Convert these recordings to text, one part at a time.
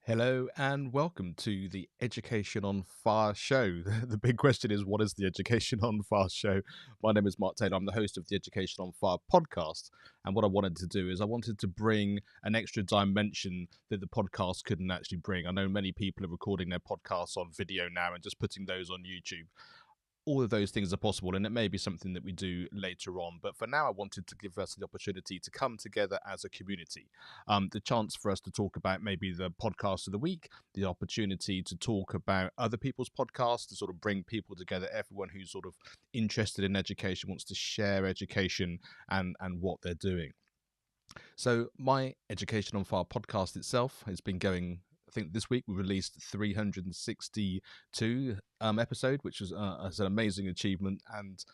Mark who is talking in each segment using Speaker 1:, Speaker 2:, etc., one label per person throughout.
Speaker 1: Hello and welcome to the Education on Fire show. The big question is, what is the Education on Fire show? My name is Mark Taylor. I'm the host of the Education on Fire podcast. And what I wanted to do is I wanted to bring an extra dimension that the podcast couldn't actually bring. I know many people are recording their podcasts on video now and just putting those on YouTube. All of those things are possible, and it may be something that we do later on. But for now, I wanted to give us the opportunity to come together as a community. The chance for us to talk about maybe the podcast of the week, the opportunity to talk about other people's podcasts, to sort of bring people together, everyone who's sort of interested in education, wants to share education and what they're doing. So my Education on Fire podcast itself has been going. I think this week we released 362 episode, which is an amazing achievement. And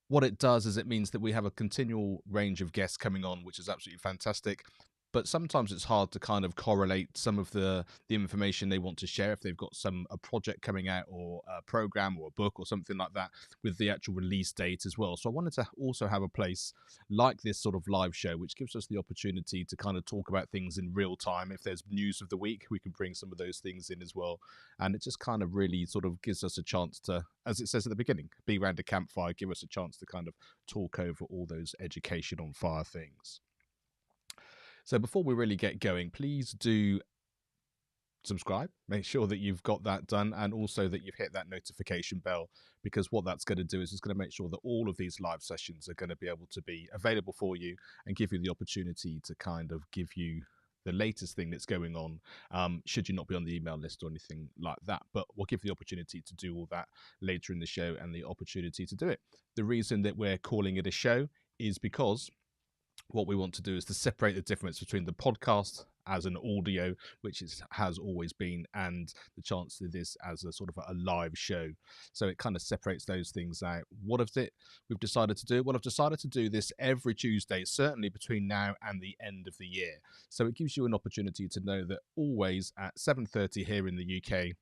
Speaker 1: what it does is it means that we have a continual range of guests coming on, which is absolutely fantastic. But sometimes it's hard to kind of correlate some of the information they want to share if they've got a project coming out or a program or a book or something like that with the actual release date as well. So I wanted to also have a place like this sort of live show, which gives us the opportunity to kind of talk about things in real time. If there's news of the week, we can bring some of those things in as well. And it just kind of really sort of gives us a chance to, as it says at the beginning, be around a campfire, give us a chance to kind of talk over all those education on fire things. So before we really get going, please do subscribe. Make sure that you've got that done and also that you've hit that notification bell, because what that's going to do is it's going to make sure that all of these live sessions are going to be able to be available for you and give you the opportunity to kind of give you the latest thing that's going on, should you not be on the email list or anything like that. But we'll give the opportunity to do all that later in the show and the opportunity to do it. The reason that we're calling it a show is because what we want to do is to separate the difference between the podcast as an audio, which has always been, and the chance of this as a sort of a live show. So it kind of separates those things out. What is it we've decided to do? Well, I've decided to do this every Tuesday, certainly between now and the end of the year. So it gives you an opportunity to know that always at 7:30 here in the UK,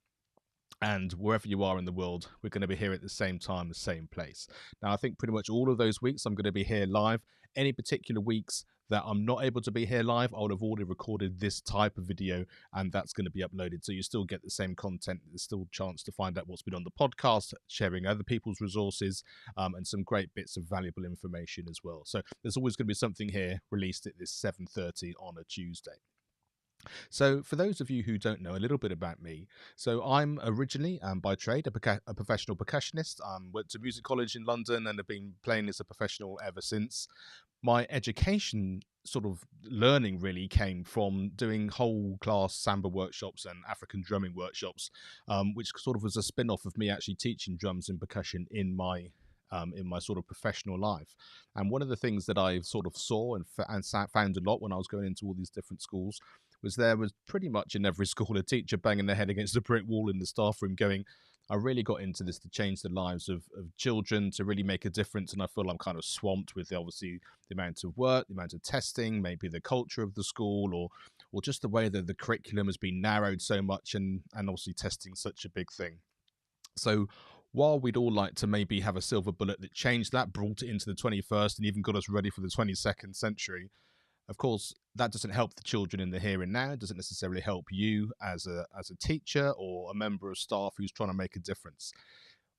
Speaker 1: and wherever you are in the world, we're going to be here at the same time, the same place. Now, I think pretty much all of those weeks I'm going to be here live. Any particular weeks that I'm not able to be here live, I would have already recorded this type of video, and that's going to be uploaded. So you still get the same content. There's still a chance to find out what's been on the podcast, sharing other people's resources, and some great bits of valuable information as well. So there's always going to be something here released at this 7:30 on a Tuesday. So, for those of you who don't know a little bit about me, so I'm originally, by trade, a professional percussionist. Went to music college in London and have been playing as a professional ever since. My education sort of learning really came from doing whole class samba workshops and African drumming workshops, which sort of was a spin off of me actually teaching drums and percussion in my sort of professional life. And one of the things that I sort of saw and found a lot when I was going into all these different schools was there was pretty much in every school a teacher banging their head against a brick wall in the staff room going, I really got into this to change the lives of children, to really make a difference. And I feel I'm kind of swamped with obviously the amount of work, the amount of testing, maybe the culture of the school, or just the way that the curriculum has been narrowed so much, and obviously testing such a big thing. So while we'd all like to maybe have a silver bullet that changed that, brought it into the 21st, and even got us ready for the 22nd century, of course, that doesn't help the children in the here and now. It doesn't necessarily help you as a teacher or a member of staff who's trying to make a difference.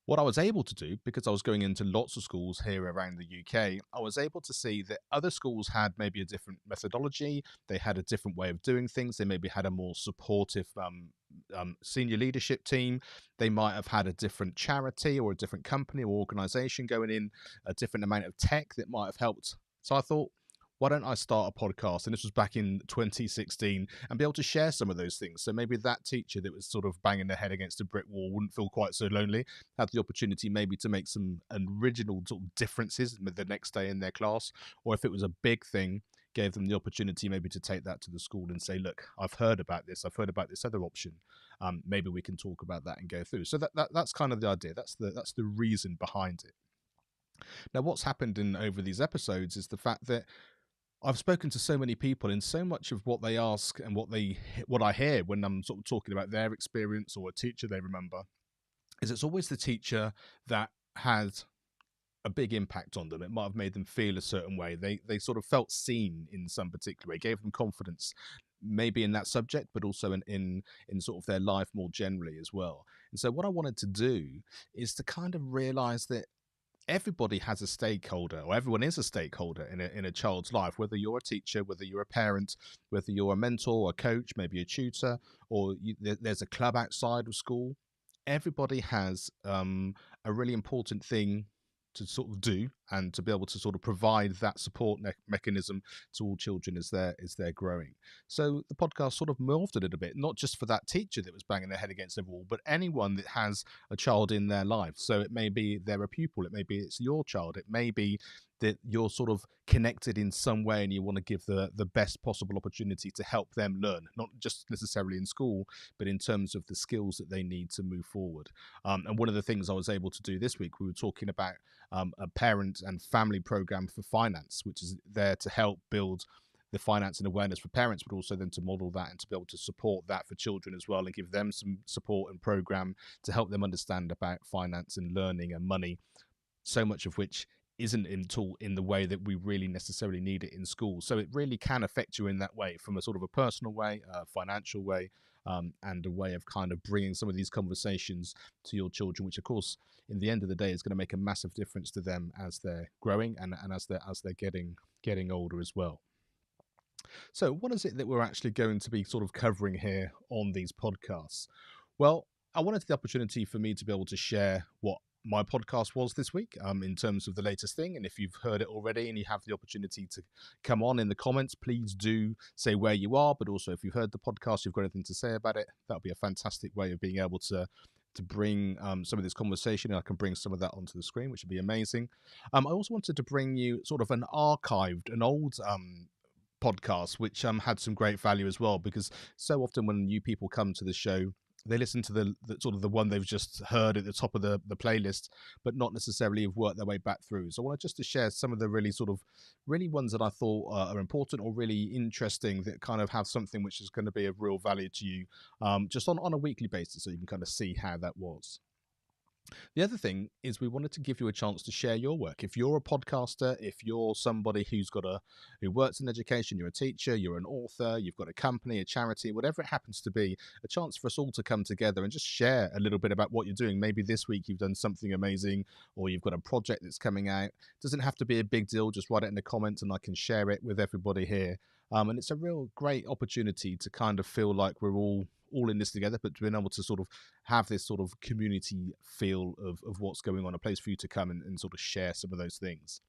Speaker 1: What I was able to do, because I was going into lots of schools here around the UK, I was able to see that other schools had maybe a different methodology. They had a different way of doing things. They maybe had a more supportive senior leadership team. They might have had a different charity or a different company or organization going in, a different amount of tech that might have helped. So I thought, why don't I start a podcast? And this was back in 2016, and be able to share some of those things. So maybe that teacher that was sort of banging their head against a brick wall wouldn't feel quite so lonely, had the opportunity maybe to make some original sort of differences the next day in their class. Or if it was a big thing, gave them the opportunity maybe to take that to the school and say, look, I've heard about this other option. Maybe we can talk about that and go through. So that's kind of the idea. That's the reason behind it. Now, what's happened over these episodes is the fact that I've spoken to so many people, and so much of what they ask and what I hear when I'm sort of talking about their experience or a teacher they remember is it's always the teacher that had a big impact on them. It might have made them feel a certain way. They sort of felt seen in some particular way, gave them confidence. maybe in that subject, but also in sort of their life more generally as well. And so what I wanted to do is to kind of realize that everybody has a stakeholder, or everyone is a stakeholder in a child's life, whether you're a teacher, whether you're a parent, whether you're a mentor, a coach, maybe a tutor, or there's a club outside of school. Everybody has a really important thing to sort of do, and to be able to sort of provide that support mechanism to all children as they're growing. So the podcast sort of morphed a little bit, not just for that teacher that was banging their head against the wall, but anyone that has a child in their life. So it may be they're a pupil, it may be it's your child, it may be that you're sort of connected in some way and you want to give the best possible opportunity to help them learn, not just necessarily in school, but in terms of the skills that they need to move forward. And one of the things I was able to do this week, we were talking about a parent and family program for finance, which is there to help build the finance and awareness for parents, but also then to model that and to be able to support that for children as well, and give them some support and program to help them understand about finance and learning and money, so much of which isn't in the way that we really necessarily need it in school. So it really can affect you in that way, from a sort of a personal way, financial way, and a way of kind of bringing some of these conversations to your children, which of course, in the end of the day, is going to make a massive difference to them as they're growing and as they're getting older as well. So what is it that we're actually going to be sort of covering here on these podcasts? Well, I wanted the opportunity for me to be able to share what my podcast was this week, in terms of the latest thing. And if you've heard it already and you have the opportunity to come on in the comments, please do say where you are. But also, if you've heard the podcast, you've got anything to say about it, that'll be a fantastic way of being able to bring some of this conversation. I can bring some of that onto the screen, which would be amazing. I also wanted to bring you sort of an old podcast, which had some great value as well, because so often when new people come to the show, they listen to the sort of the one they've just heard at the top of the playlist, but not necessarily have worked their way back through. So I wanted just to share some of the really ones that I thought are important or really interesting, that kind of have something which is going to be of real value to you, just on a weekly basis, so you can kind of see how that was. The other thing is we wanted to give you a chance to share your work. If you're a podcaster, if you're somebody who works in education, you're a teacher, you're an author, you've got a company, a charity, whatever it happens to be, a chance for us all to come together and just share a little bit about what you're doing. Maybe this week you've done something amazing, or you've got a project that's coming out. It doesn't have to be a big deal. Just write it in the comments and I can share it with everybody here. And it's a real great opportunity to kind of feel like we're all in this together, but being able to sort of have this sort of community feel of what's going on, a place for you to come and sort of share some of those things.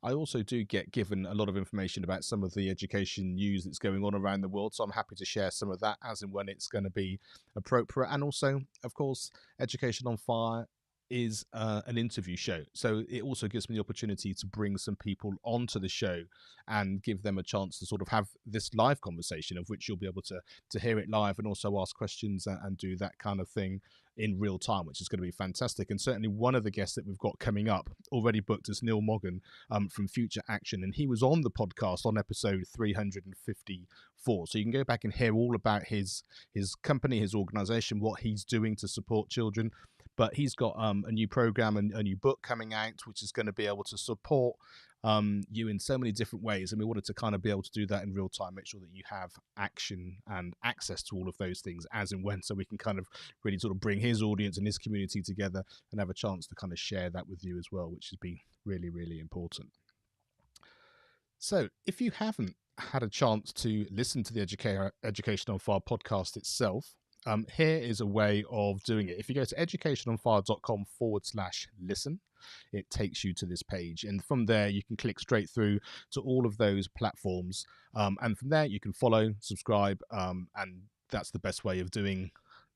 Speaker 1: I also do get given a lot of information about some of the education news that's going on around the world, so I'm happy to share some of that as and when it's going to be appropriate. And also, of course, Education on Fire is an interview show, so it also gives me the opportunity to bring some people onto the show and give them a chance to sort of have this live conversation, of which you'll be able to hear it live and also ask questions and do that kind of thing in real time, which is going to be fantastic. And certainly one of the guests that we've got coming up already booked is Neil Moggan, from Future Action, and he was on the podcast on episode 354. So you can go back and hear all about his company, his organization, what he's doing to support children. But he's got a new program and a new book coming out, which is going to be able to support you in so many different ways. And we wanted to kind of be able to do that in real time, make sure that you have action and access to all of those things as and when, so we can kind of really sort of bring his audience and his community together and have a chance to kind of share that with you as well, which has been really, really important. So if you haven't had a chance to listen to the Education on Fire podcast itself, here is a way of doing it. If you go to educationonfire.com/listen, it takes you to this page. And from there, you can click straight through to all of those platforms. And from there, you can follow, subscribe, and that's the best way of getting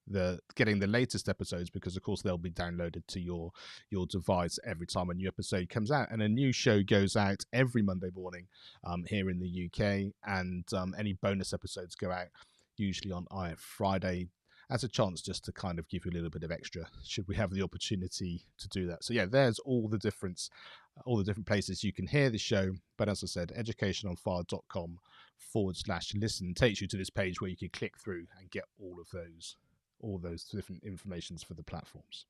Speaker 1: the latest episodes, because of course they'll be downloaded to your device every time a new episode comes out. And a new show goes out every Monday morning here in the UK, and any bonus episodes go out usually on Friday, as a chance just to kind of give you a little bit of extra should we have the opportunity to do that. So yeah, there's all the different places you can hear the show. But as I said, educationonfire.com/listen takes you to this page where you can click through and get all those different informations for the platforms.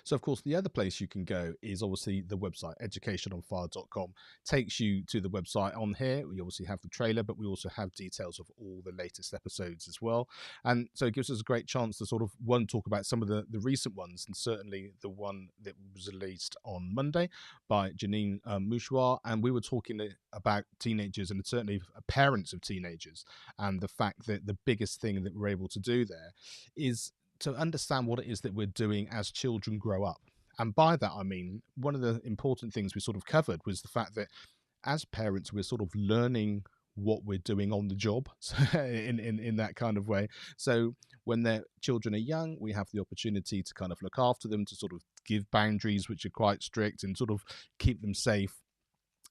Speaker 1: So, of course, the other place you can go is obviously the website, educationonfire.com. Takes you to the website. On here, we obviously have the trailer, but we also have details of all the latest episodes as well. And so it gives us a great chance to sort of, one, talk about some of the recent ones, and certainly the one that was released on Monday by Janine Mouchoir. And we were talking about teenagers and certainly parents of teenagers, and the fact that the biggest thing that we're able to do there is to understand what it is that we're doing as children grow up. And by that, I mean, one of the important things we sort of covered was the fact that as parents, we're sort of learning what we're doing on the job in that kind of way. So when their children are young, we have the opportunity to kind of look after them, to sort of give boundaries which are quite strict and sort of keep them safe.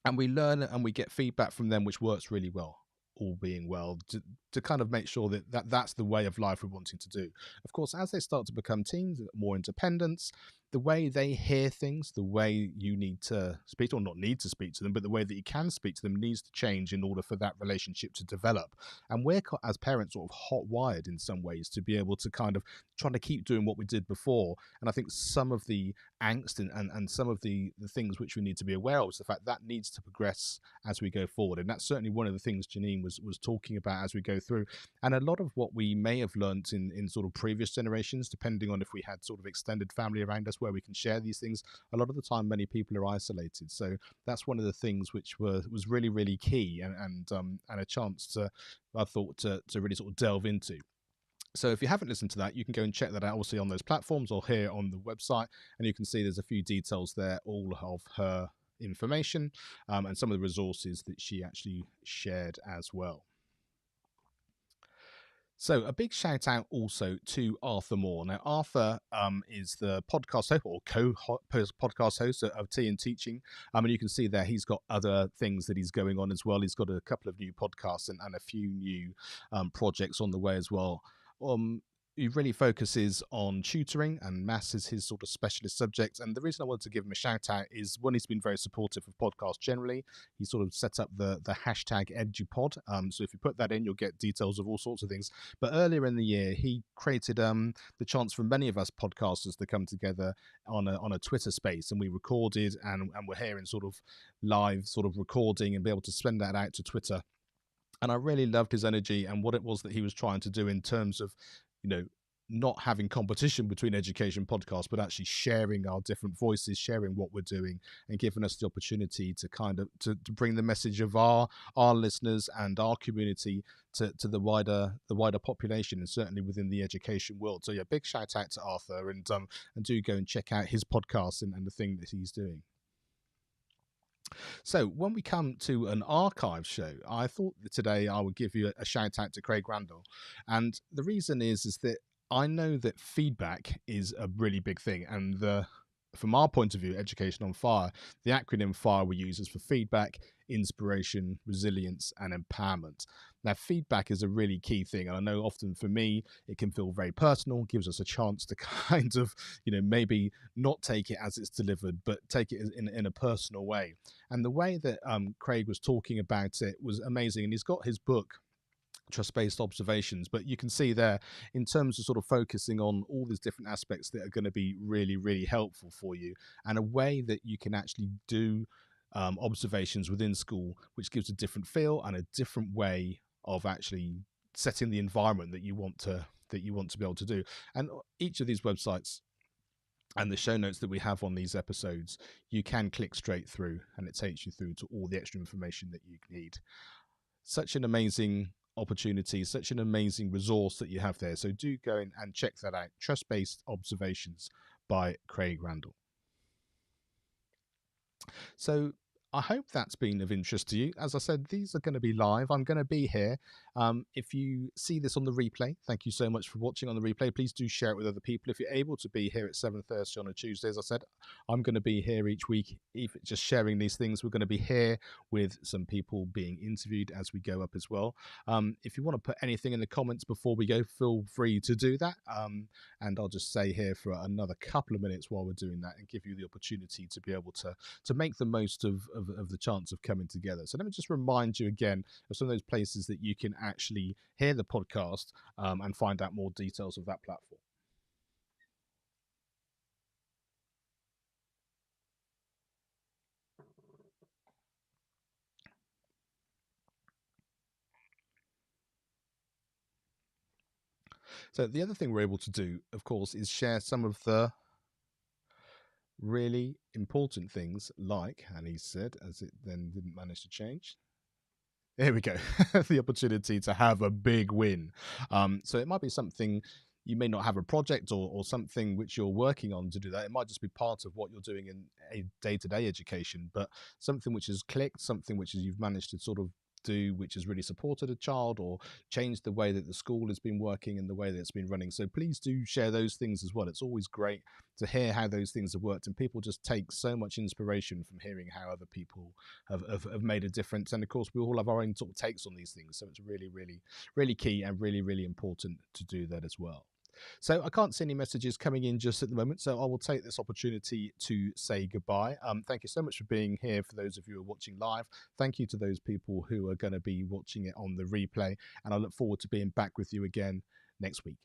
Speaker 1: And we learn and we get feedback from them, which works really well, all being well, to kind of make sure that's the way of life we're wanting to do. Of course, as they start to become teens, more independence, the way they hear things, the way you need to speak, or not need to speak to them, but the way that you can speak to them needs to change in order for that relationship to develop. And we're, as parents, sort of hot wired in some ways to be able to kind of try to keep doing what we did before. And I think some of the angst and some of the things which we need to be aware of is the fact that needs to progress as we go forward. And that's certainly one of the things Janine was talking about as we go through. And a lot of what we may have learnt in sort of previous generations, depending on if we had sort of extended family around us where we can share these things, a lot of the time many people are isolated. So that's one of the things which was really, really key, and a chance to, I thought, to really sort of delve into. So if you haven't listened to that, you can go and check that out, obviously, on those platforms or here on the website, and you can see there's a few details there, all of her information, and some of the resources that she actually shared as well. So a big shout out also to Arthur Moore. Now, Arthur is the podcast host or co-podcast host of Tea and Teaching. And you can see there he's got other things that he's going on as well. He's got a couple of new podcasts and a few new projects on the way as well. He really focuses on tutoring, and maths is his sort of specialist subject. And the reason I wanted to give him a shout out is, one, he's been very supportive of podcasts generally. He sort of set up the hashtag EduPod. So if you put that in, you'll get details of all sorts of things. But earlier in the year, he created the chance for many of us podcasters to come together on a Twitter space, and we recorded and we're here in sort of live sort of recording and be able to send that out to Twitter. And I really loved his energy and what it was that he was trying to do in terms of, not having competition between education podcasts, but actually sharing our different voices, sharing what we're doing, and giving us the opportunity to kind of to bring the message of our listeners and our community to the wider population, and certainly within the education world. So yeah, big shout out to Arthur, and do go and check out his podcast and the thing that he's doing. So when we come to an archive show, I thought that today I would give you a shout out to Craig Randall. And the reason is that I know that feedback is a really big thing. And from our point of view, Education on Fire, the acronym FIRE we use is for feedback, inspiration, resilience, and empowerment. Now, feedback is a really key thing. And I know often for me, it can feel very personal, gives us a chance to kind of, maybe not take it as it's delivered, but take it in a personal way. And the way that Craig was talking about it was amazing. And he's got his book, Trust-Based Observations, but you can see there, in terms of sort of focusing on all these different aspects that are going to be really, really helpful for you, and a way that you can actually do observations within school, which gives a different feel and a different way of actually setting the environment that you want to be able to do. And each of these websites and the show notes that we have on these episodes, you can click straight through, and it takes you through to all the extra information that you need. Such an amazing opportunity, such an amazing resource that you have there. So do go in and check that out. Trust-Based Observations by Craig Randall. So I hope that's been of interest to you. As I said, these are going to be live. I'm going to be here. If you see this on the replay, thank you so much for watching on the replay. Please do share it with other people. If you're able to be here at 7:30 on a Tuesday, as I said, I'm going to be here each week, just sharing these things. We're going to be here with some people being interviewed as we go up as well. If you want to put anything in the comments before we go, feel free to do that. And I'll just stay here for another couple of minutes while we're doing that, and give you the opportunity to be able to make the most of the chance of coming together. So let me just remind you again of some of those places that you can actually hear the podcast and find out more details of that platform. So the other thing we're able to do, of course, is share some of the really important things, like Annie said, as it then didn't manage to change. There we go. The opportunity to have a big win. So it might be something, you may not have a project or something which you're working on to do that. It might just be part of what you're doing in a day-to-day education, but something which has clicked, something which is you've managed to sort of do, which has really supported a child or changed the way that the school has been working and the way that it's been running. So please do share those things as well. It's always great to hear how those things have worked, and people just take so much inspiration from hearing how other people have made a difference. And of course, we all have our own sort of takes on these things, so it's really key and really important to do that as well. So I can't see any messages coming in just at the moment, so I will take this opportunity to say goodbye. Thank you so much for being here. For those of you who are watching live, thank you to those people who are going to be watching it on the replay, and I look forward to being back with you again next week.